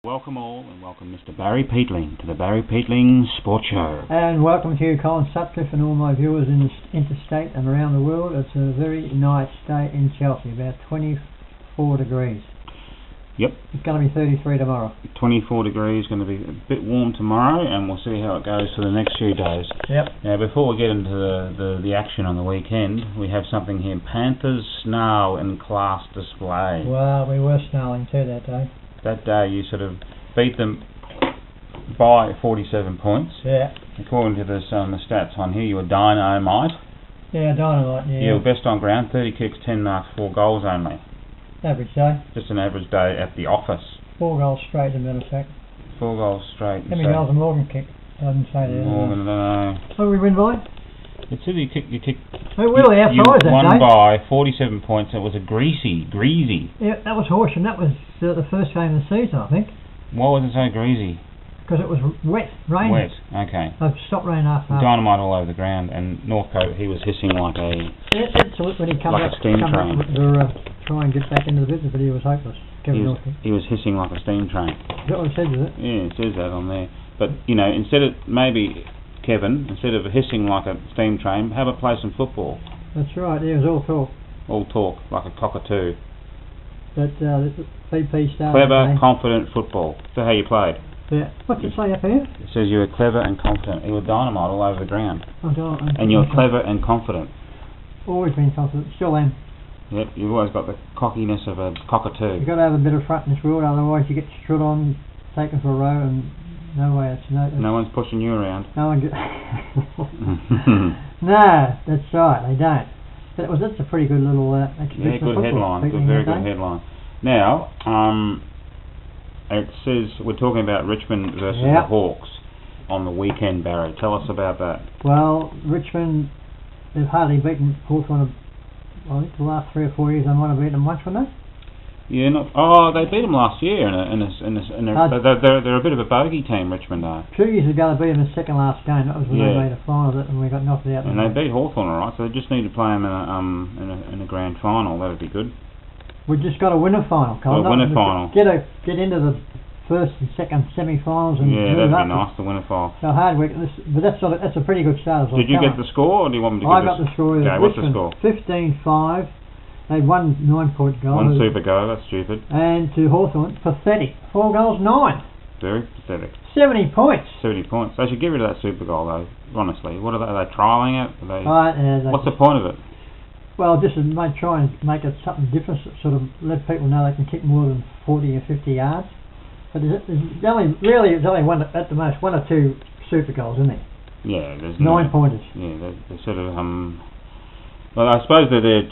Welcome all, and welcome Mr. Barry Peatling to the Barry Peatling Sports Show. And welcome to you, Colin Sutcliffe, and all my viewers in the interstate and around the world. It's a very nice day in Chelsea, about 24 degrees. Yep. It's going to be 33 tomorrow. 24 degrees, going to be a bit warm tomorrow, and we'll see how it goes for the next few days. Yep. Now, before we get into the action on the weekend, we have something here. Panthers snarl in class display. Well, we were snarling too that day. That day you sort of beat them by 47 points. Yeah. According to the stats on here, you were dynamite. Yeah, dynamite, yeah. You were best on ground, 30 kicks, 10 marks, 4 goals only. Average day. Just an average day at the office. 4 goals straight, as a matter of fact. 4 goals straight. How many goals did Morgan kick? Doesn't say there. Morgan, I don't know. What did we win by? It said you kicked. We were the outsiders that day. You won by 47 points. It was a greasy. Yeah, that was Horsham. That was the first game of the season, I think. Why was it so greasy? Because it was wet, raining. Wet, okay. It stopped raining after that. Dynamite all over the ground, and Northcote, he was hissing like a When he come like a steam train. Try and get back into the business, but he was hopeless. He was hissing like a steam train. Is that what it says, is it? Yeah, it says that on there. But, you know, instead of hissing like a steam train, have a play some football. That's right, it was all talk. All talk, like a cockatoo. But PP started. Clever, confident football. So how you played? Yeah. What's it say up here? It says you were clever and confident. You were dynamite all over the ground. And you were clever and confident. Always been confident, still am. Yep, you've always got the cockiness of a cockatoo. You've got to have a bit of front in this world, otherwise you get stood on, taken for a row, and no way. No one's pushing you around. No one gets. No, that's right, they don't. But that's a pretty good little exhibition. Yeah, good headline. Very good headline. Now, it says we're talking about Richmond versus the Hawks on the weekend, Barry. Tell us about that. Well, Richmond, they've hardly beaten Hawthorn. I think the last 3 or 4 years they might have beaten them once, wouldn't they? Yeah, they beat them last year. They're a bit of a bogey team, Richmond are. 2 years ago they beat them in the second last game. That was when they made a final of it, and we got knocked out. And they beat Hawthorn, all right. So they just need to play them in a grand final. That'd be good. We just got to win a final, Colin. Win a final. Get into the first and second semi-finals and that'd be nice to win a final. So hard work, but that's a pretty good start as well. Did you get the score, or do you want me to get I got the score. Okay, what's the score? 15-5. They won 9-point goal. One super go, that's stupid. And to Hawthorn, pathetic. 4 goals, 9. Very pathetic. 70 points. 70 points. They should get rid of that super goal, though, honestly. What are they trialling it? What's the point of it? Well, just try and make it something different, sort of let people know they can kick more than 40 or 50 yards. But there's only one, at the most, 1 or 2 super goals, isn't there? Yeah, there's 9-pointers. Yeah, they're sort of well, I suppose they're there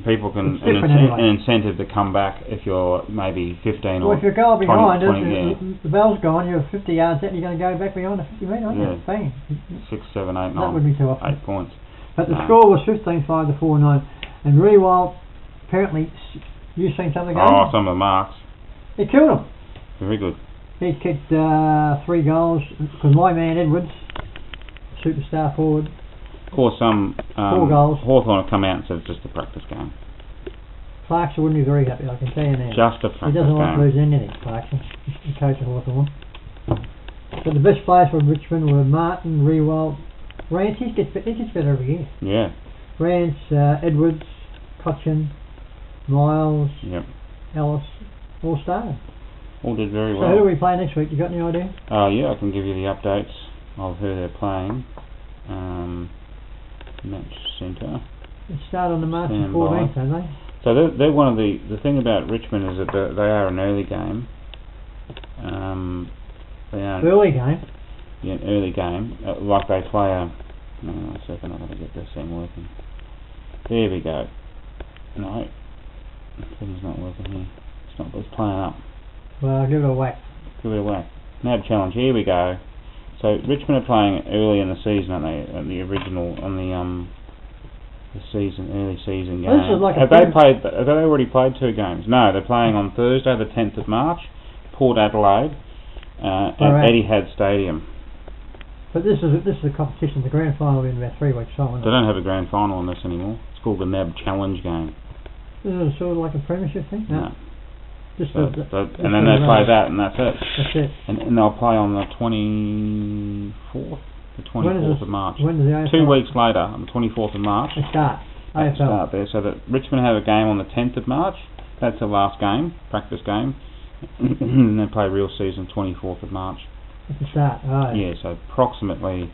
people can an incentive to come back if you're maybe 15 or 20. Well, if you're goal behind, the bell's gone, you're 50 yards out, you're going to go back beyond the 50 metre, aren't you? Bang. 6, 7, 8, 9. That would be too often. 8 points. But the score was 15-5 to 4-9. And Rewald, apparently, you've seen some of the games? Oh, some of the marks. He killed him. Very good. He kicked 3 goals, because my man Edwards, superstar forward, of course, 4 goals. Hawthorn have come out and said it's just a practice game. Clarkson wouldn't be very happy, I can tell you now. Just a practice game. He doesn't like losing anything, Clarkson, the coach of Hawthorn. But the best players for Richmond were Martin, Rewald, Rance. He gets better every year. Yeah. Rance, Edwards, Cochin, Miles, Ellis, all started. All did very well. So who do we play next week? You got any idea? Yeah, I can give you the updates of who they're playing. Match centre. It started on the March 14th, don't they? So they're one of the thing about Richmond is that they are an early game. Early game? Yeah, an early game. Like they play a... Hang on a second, I've got to get this thing working. There we go. No. The thing's not working here. It's playing up. Well, give it a whack. Give it a whack. Nab challenge, here we go. So Richmond are playing early in the season, aren't they? At the original, on the early season game. This is like have they already played 2 games? No, they're playing on Thursday, the 10th of March, Port Adelaide, at Etihad Stadium. But this is a competition. The grand final will be in about 3 weeks' time. They don't have a grand final on this anymore. It's called the NAB Challenge game. Is it sort of like a premiership thing? No. Just So, the- and then they play that, and that's it. That's it. And they'll play on the 24th, the 24th of March. When does the AFL 2 weeks later, on the 24th of March. They start. They AFL. start there. So that Richmond have a game on the 10th of March. That's the last game, practice game. And they play real season 24th of March. At the start. Oh. Yeah, so approximately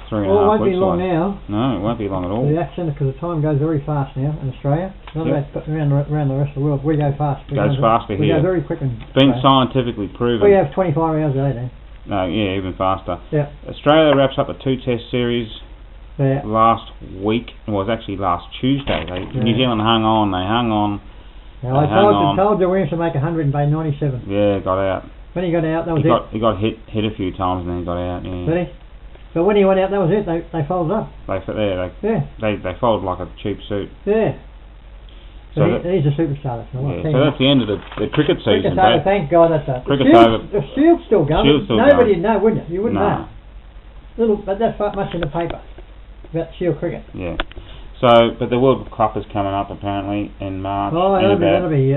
3.5 Well, it won't weeks be long away. now. No, it won't be long at all. The accent, because the time goes very fast now in Australia. Not Yep. about around the rest of the world. We go fast. It goes faster we here. go very quick. It's been scientifically proven. We have 24 hours a day then. No, yeah, even faster. Yeah. Australia wraps up a 2-test series Yeah. last week. Well, it was actually last Tuesday. Yeah. New Zealand hung on. They hung on. Now, I told the Williams to make 100 and made 97. Yeah, got out. When he got out, that was it. He got hit a few times and then he got out. Yeah. Did he? But when he went out, that was it. They folded up. They folded like a cheap suit. Yeah. So he's a superstar. That's so that's the end of the cricket season. Cricket's over. Thank God that's over. Cricket's over. The Shield's still going. Shield's still Nobody going. would know, wouldn't you? You wouldn't No. know. But that's much in the paper about Shield cricket. Yeah. So, but the World Cup is coming up apparently in March. Oh, that'll be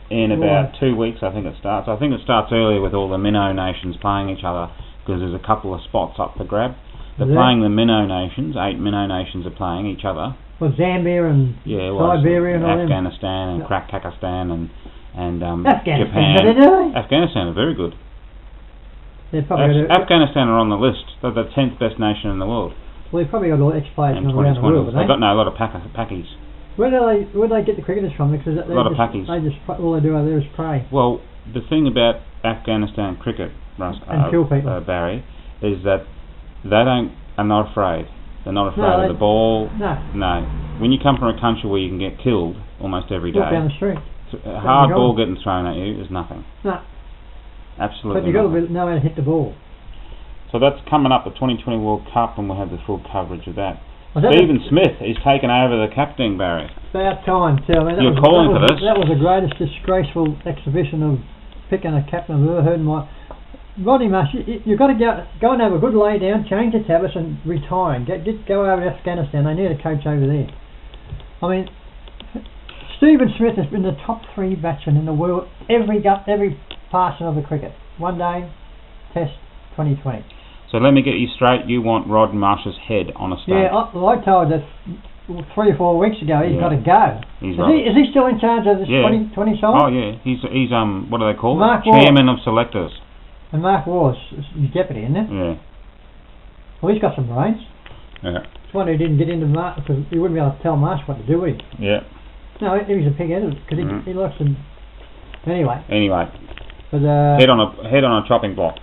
in about 2 weeks. I think it starts. I think it starts earlier with all the minnow nations playing each other because there's a couple of spots up for grab. They're playing the minnow nations. 8 minnow nations are playing each other. Well, Zambia and Siberia and all them. Afghanistan and Kazakhstan and Afghanistan, Japan. Afghanistan are very good. Afghanistan are on the list. They're the 10th best nation in the world. Well, they've probably got all ex-players from around the world, They've got a lot of packies. Where do they get the cricketers from? Because a lot of packies. All they do out there is pray. Well, the thing about Afghanistan cricket, and kill people. Barry, is that they are not afraid. They're not afraid of the ball. No. When you come from a country where you can get killed almost every day, walk down the street. A hard ball getting thrown at you is nothing. No. Absolutely. But you've got to know how to hit the ball. So that's coming up, the 2020 World Cup, and we'll have the full coverage of that. Stephen Smith is taking over the captaining, Barry. About time, too. I mean, You're calling for this? That was the greatest disgraceful exhibition of picking a captain I've ever heard in my... Rodney Marsh, you've got to go and have a good lay down, change the tablets and retire and go over to Afghanistan. They need a coach over there. I mean, Stephen Smith has been the top 3 batsman in the world every passing of the cricket. One day, Test 2020. So let me get you straight. You want Rod Marsh's head on a stake. Yeah, I told that 3 or 4 weeks ago. He's got to go. Is he still in charge of this 2020 side? Oh yeah, he's what do they call Mark it? Chairman of selectors. And Mark Ward's his deputy, isn't it? Yeah. Well, he's got some brains. Yeah. It's one who didn't get into Mark because he wouldn't be able to tell Marsh what to do, would he? Yeah. No, he was a pig-headed because he likes to. Anyway. But head on a chopping block.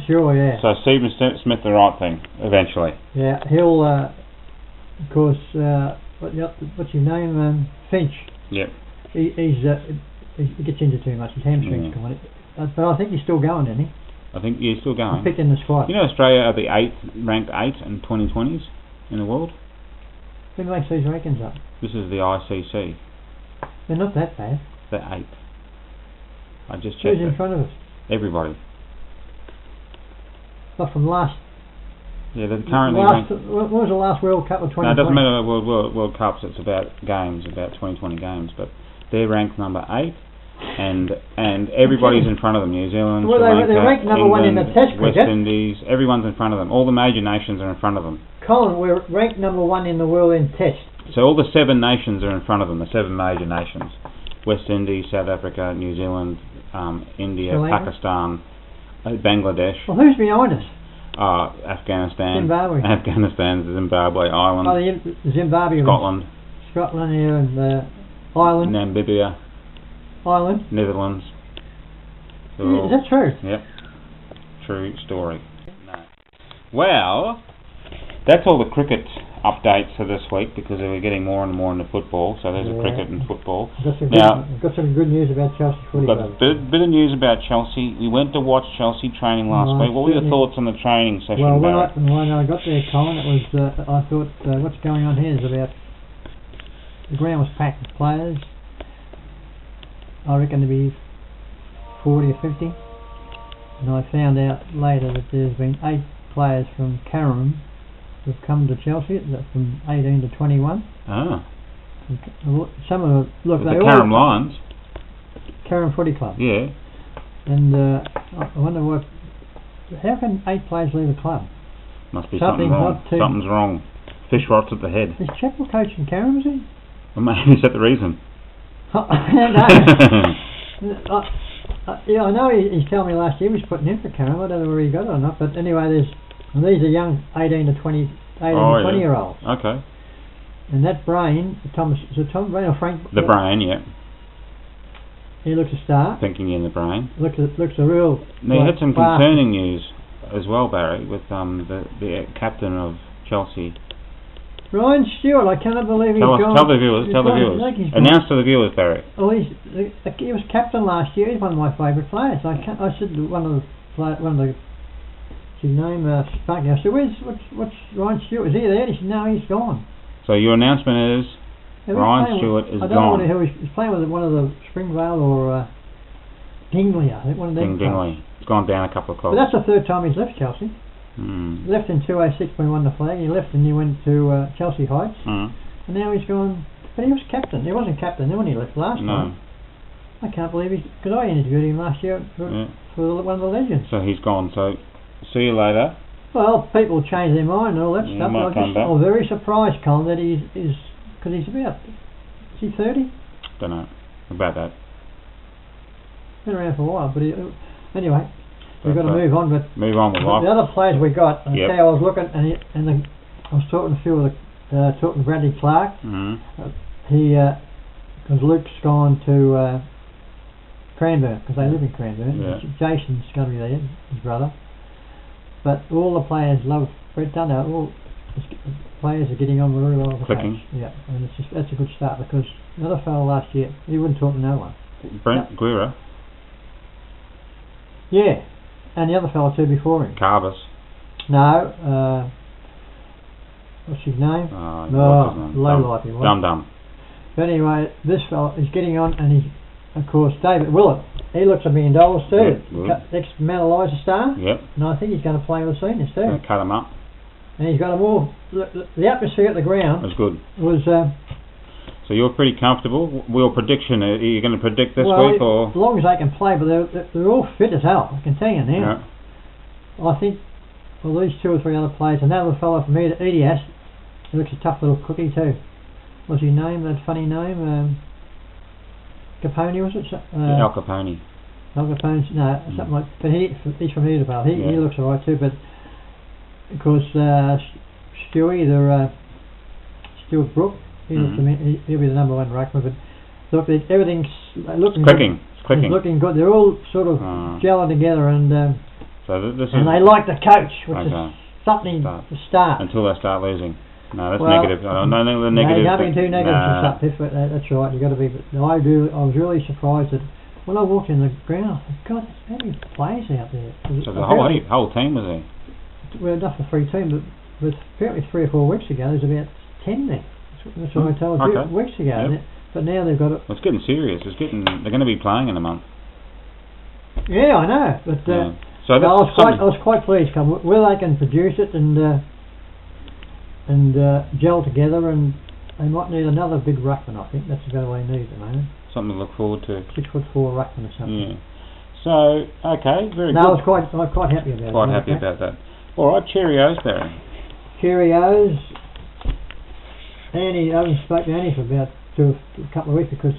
Sure, yeah. So Stephen Smith, the right thing, eventually. Yeah, he'll, of course, what's his name? Finch. Yep. He gets into too much. His hamstrings gone. But I think he's still going, isn't he? I think he's still going. He's picked in the squad. You know Australia are the ranked 8 in 2020s in the world? Who makes these rankings up? This is the ICC. They're not that bad. They're 8th. I just checked. Who's in front of us? Everybody. Not from last. Yeah, they're currently ranked. What was the last World Cup of 2020? No, it doesn't matter about World Cups. It's about games, about 2020 games. But they're ranked number 8, and everybody's in front of them. New Zealand, well, Sri Lanka, they're ranked number England, 1 in the Test cricket. West Indies. Everyone's in front of them. All the major nations are in front of them. Colin, we're ranked number 1 in the world in Test. So all the 7 nations are in front of them. The 7 major nations: West Indies, South Africa, New Zealand, India, Pakistan, Bangladesh. Well, who's behind us? Afghanistan, Zimbabwe. Zimbabwe, Ireland, Zimbabwe, Scotland, here, and Ireland, Namibia, Netherlands. Is that true? Yep, true story. No. Well, that's all the cricket updates for this week because we're getting more and more into football. So there's a cricket and football. Got some good news about Chelsea footy. Got a bit of news about Chelsea. We went to watch Chelsea training last week. What were your thoughts on the training session? Well, when I got there, Colin, it was I thought what's going on here is about the ground was packed with players. I reckon to be 40 or 50, and I found out later that there's been 8 players from Carrum who've come to Chelsea from 18 to 21. Ah. Some of them, look, the Carrum Lions. Carrum Footy Club. Yeah. And I wonder what. How can 8 players leave the club? Must be something wrong. Something's wrong. Fish rots at the head. Is Chappell coaching Carrum, is he? Well, maybe is that the reason? Yeah, I know he's telling me last year he was putting in for Carrum. I don't know where he got it or not, but anyway, these are young 18 to 20 year olds. Okay. And that Brain, is it Tom Brain or Frank? The Brain, yeah. He looks a star. Thinking in the Brain. Looks a real. Now, you had some concerning news as well, Barry, with the captain of Chelsea. Ryan Stewart, I cannot believe he's gone. Tell the viewers. Announce to the viewers, Barry. Well, he was captain last year. He's one of my favourite players. I said to one of the his name Sparky. I said, what's Ryan Stewart? Is he there? He said, no, he's gone. So your announcement is Ryan Stewart is gone. I don't know who he's playing with, one of the Springvale or Dingley, I think, one of them. Dingley. He's gone down a couple of clubs. But that's the third time he's left Chelsea. He left in 2006 when he won the flag. He left and he went to Chelsea Heights. And now he's gone. But he was captain. He wasn't captain then when he left last time. I can't believe because I interviewed him last year for one of the legends. So he's gone. So see you later. Well, people change their mind and all that stuff. I'm very surprised, Colin, that he's because he's about. Is he 30? Don't know about that. Been around for a while, but anyway. We've got to move on, but move on with life. The other players we got. I was looking, I was talking to a few of talking to Bradley Clark. Because Luke's gone to Cranbourne because they live in Cranbourne. Jason's going to be there, his brother. But all the players love Brett Dunno. All the players are getting on really well with the clicking. coach. Yeah, and that's a good start because another fellow last year he wouldn't talk to no one. Brent Guerra. Yeah. And the other fellow too before him. Carves. No, what's his name? Low life he was. Dum. But anyway, this fellow is getting on, and of course, David Willett. He looks $1 million too. Ex-Mount Eliza star. Yep. And I think he's going to play with the seniors too. Going to cut him up. And he's got them all. The atmosphere at the ground was good. So you're pretty comfortable. Your prediction? Are you going to predict this week or? As long as they can play, but they're all fit as hell. I can tell you now. Yeah. I think these 2 or 3 other players. Another fellow from Edias. He looks a tough little cookie too. What's his name? That funny name? Capone was it? Al Capone. Al Capone. No, something like. But he's from Edavale. He looks alright too. But of course, Stuart Brook. He'll be the number 1 ruckman, but look, everything's looking clicking. Good. It's clicking. It's looking good. They're all sort of gelling together, and they like the coach, which is something to start. Until they start losing. No, that's negative. No, negative. Nothing too negative. That's right. You got to be. I was really surprised that when I walked in the ground, I thought, God, there's many players out there. So the whole team was there. Well, enough for 3 team, but apparently 3 or 4 weeks ago there's about 10 there. That's what I told you weeks ago. Yep. But now they've got it. Well, it's getting serious. They're going to be playing in a month. Yeah, I know. But so I was quite pleased. Where they can produce it and gel together, and they might need another big ruckman. I think that's about all they need at the moment. Something to look forward to. 6'4" ruckman or something. Yeah. So very good. I was quite happy about it. Quite happy about that. All right, cheerios, Barry. Cheerios. Annie, I haven't spoken to Annie for about a couple of weeks because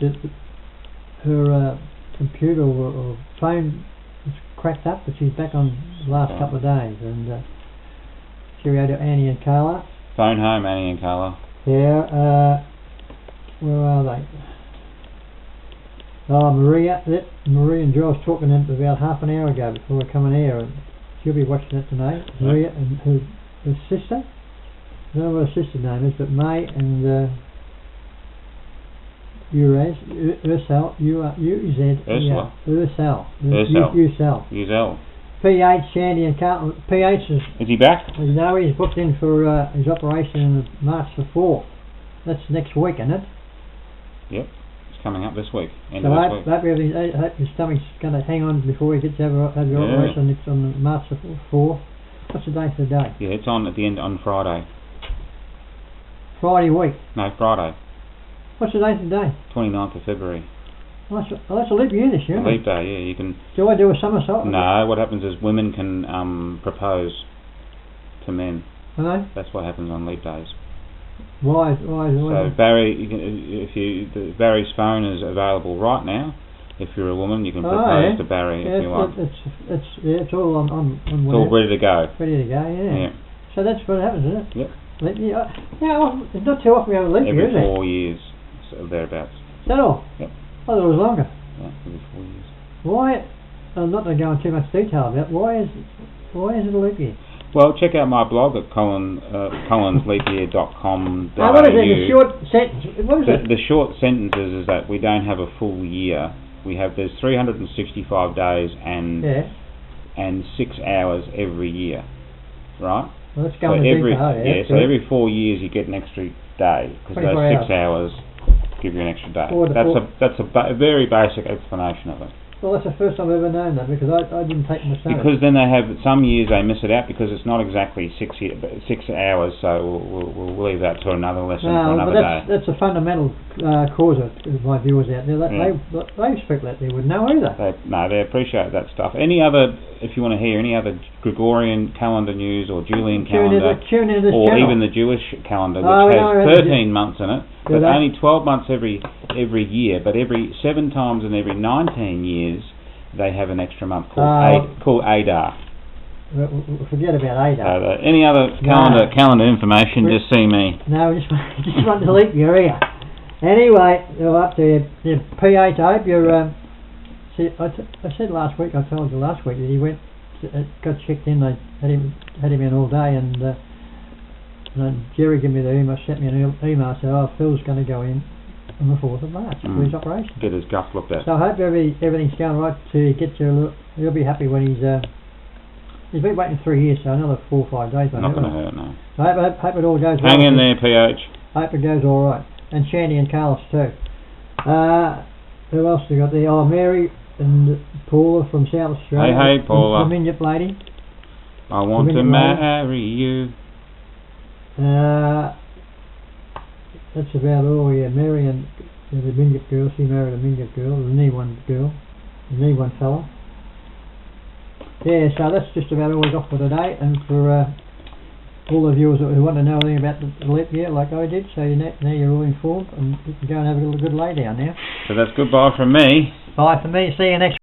her computer or phone was cracked up, but she's back on the last couple of days. And cheerio to Annie and Carla. Phone home, Annie and Carla. Yeah. Where are they? Maria and Joe was talking to them about half an hour ago before we come on air, and she'll be watching it tonight. Maria and her sister. I don't know what her sister's name is, but May and Ursel, PH, Sandy and Carlton. PH is he back? No, he's booked in for his operation on March the 4th. That's next week, isn't it? Yep, it's coming up this week. I hope his stomach's going to hang on before he gets to have the operation. It's on March the 4th. What's the date for the day? Yeah, it's on at the end on Friday. Friday week? No, Friday. What's the date today? 29th of February. Well, that's a leap year this year. A leap day, yeah. You can. Do I do a somersault? No, what happens is women can propose to men. Hello? That's what happens on leap days. Why? So Barry, Barry's phone is available right now. If you're a woman, you can propose to Barry if you want. It's all on. It's all ready to go. Ready to go, yeah. So that's what happens, isn't it? Yep. Leap year. Yeah, it's not too often we have a leap year, is it? Every 4 years, so thereabouts. Is that all? Yep. I thought it was longer. Yeah, every 4 years. Why? I'm not going to go into too much detail about why is it a leap year? Well, check out my blog at collinsleapyear.com. Now, what is it? The short sentence. What is it? The short sentences is that we don't have a full year. There's 365 days and 6 hours every year, right? Well, let's go into so every 4 years you get an extra day because those 6 hours give you an extra day. That's a very basic explanation of it. Well, that's the first time I've ever known that because I didn't take my notice. Because then they have some years they miss it out because it's not exactly 6 hours. So we'll leave that to another lesson for another day. That's a fundamental cause of my viewers out there. Those people out there would know either. They appreciate that stuff. If you want to hear any other Gregorian calendar news or Julian calendar, or even the Jewish calendar, which has 13 months in it, but only 12 months every year, but every 7 times in every 19 years they have an extra month called Adar. Forget about Adar. Any other calendar information, just see me. No, just run to leap your ear. Anyway, you're up to your P8. I hope you're. I said last week. I told you last week that he went, got checked in. They had him in all day, and Jerry gave me the email, sent me an email, said, Phil's going to go in on the 4th of March for his operation. Get his guts looked at. So I hope everything's going right to get you. He'll be happy when he's been waiting 3 years, so another 4 or 5 days. Not going to hurt, no. So I hope it all goes well. Hang in there, PH. I hope it goes all right. And Shandy and Carlos too. Who else we got there? Mary and Paula from South Australia. Hey, Paula. The Minyip lady. I want to marry you. That's about all. Yeah, Mary and the Minyip girl. She married a Minyip girl, the Niwan girl, the Niwan fella. Yeah, so that's just about all we got for today. And for all the viewers who want to know anything about the leap year, like I did, so now you're all informed, and you can go and have a good lay down now. So that's goodbye from me. Bye for me. See you next.